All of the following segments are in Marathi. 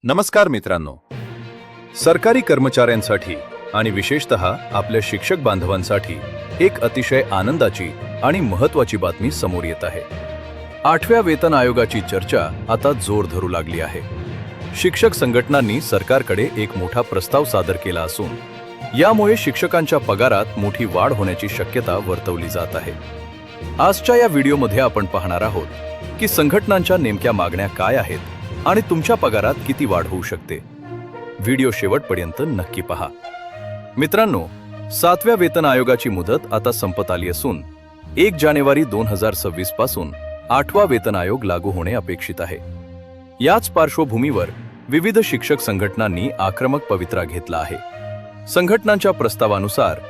नमस्कार मित्रांनो. सरकारी कर्मचाऱ्यांसाठी आणि विशेषतः आपल्या शिक्षक बांधवांसाठी एक अतिशय आनंदाची आणि महत्त्वाची बातमी समोर येत आहे. 8व्या वेतन आयोगाची चर्चा आता जोर धरू लागली आहे. शिक्षक संघटनांनी सरकारकडे एक मोठा प्रस्ताव सादर केला असून यामुळे शिक्षकांच्या पगारात मोठी वाढ होण्याची शक्यता वर्तवली जात आहे. आजच्या या व्हिडिओमध्ये आपण पाहणार आहोत की संघटनांच्या नेमक्या मागण्या काय आहेत आणि तुमच्या पगारात किती वाढ होऊ शकते. व्हिडिओ शेवटपर्यंत नक्की पहा. मित्रांनो, 7व्या वेतन आयोगाची मुदत आता संपत आली असून 1 जानेवारी 2026 पासून 8वा वेतन आयोग लागू होणे अपेक्षित आहे. याच पार्श्वभूमीवर विविध शिक्षक संघटनांनी आक्रमक पवित्रा घेतला आहे. संघटनांच्या प्रस्तावानुसार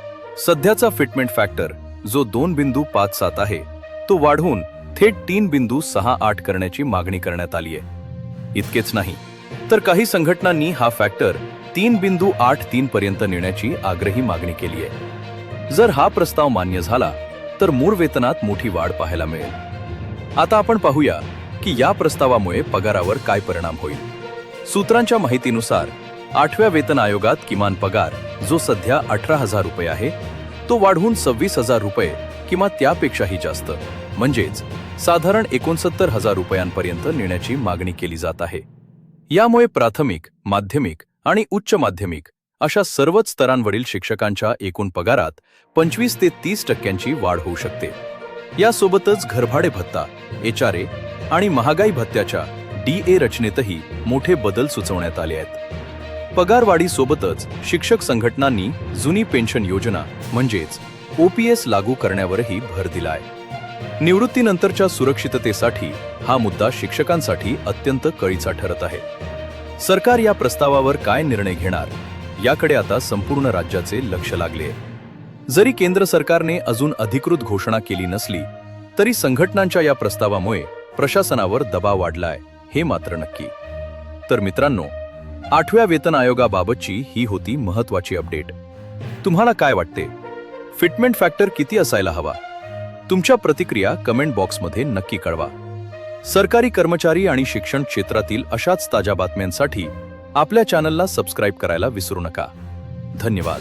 सध्याचा फिटमेंट फॅक्टर जो 2.57 आहे तो वाढवून थेट 3.68 करण्याची मागणी करण्यात आली आहे. इतकेच नाही तर काही संघटनांनी हा फॅक्टर 3.83 पर्यंत नेण्याची आग्रही मागणी केली आहे. जर हा प्रस्ताव मान्य झाला तर मूळ वेतनात मोठी वाढ पाहायला मिळेल. आता आपण पाहूया की या प्रस्तावामुळे पगारावर काय परिणाम होईल. सूत्रांच्या माहितीनुसार 8व्या वेतन आयोगात किमान पगार जो सध्या 18,000 रुपये आहे तो वाढवून 26,000 रुपये किंवा त्यापेक्षाही जास्त म्हणजेच साधारण 69,000 रुपयांपर्यंत नेण्याची मागणी केली जात आहे. यामुळे प्राथमिक, माध्यमिक आणि उच्च माध्यमिक अशा सर्वच स्तरांवरील शिक्षकांच्या एकूण पगारात 25 ते 30% वाढ होऊ शकते. यासोबतच घरभाडे भत्ता, HRA आणि महागाई भत्त्याच्या DA रचनेतही मोठे बदल सुचवण्यात आले आहेत. पगारवाढीसोबतच शिक्षक संघटनांनी जुनी पेन्शन योजना म्हणजेच OPS लागू करण्यावरही भर दिला आहे. निवृत्तीनंतरच्या सुरक्षिततेसाठी हा मुद्दा शिक्षकांसाठी अत्यंत कळीचा ठरत आहे. सरकार या प्रस्तावावर काय निर्णय घेणार याकडे आता संपूर्ण राज्याचे लक्ष लागले आहे. जरी केंद्र सरकारने अजून अधिकृत घोषणा केली नसली तरी संघटनांच्या या प्रस्तावामुळे प्रशासनावर दबाव वाढलाय हे मात्र नक्की. तर मित्रांनो, 8व्या वेतन आयोगाबाबतची ही होती महत्त्वाची अपडेट. तुम्हाला काय वाटते? फिटमेंट फॅक्टर किती असायला हवा? तुमच्या प्रतिक्रिया कमेंट बॉक्समध्ये नक्की कळवा. सरकारी कर्मचारी आणि शिक्षण क्षेत्रातील अशाच ताज्या बातम्यांसाठी आपल्या चॅनलला सबस्क्राईब करायला विसरू नका. धन्यवाद.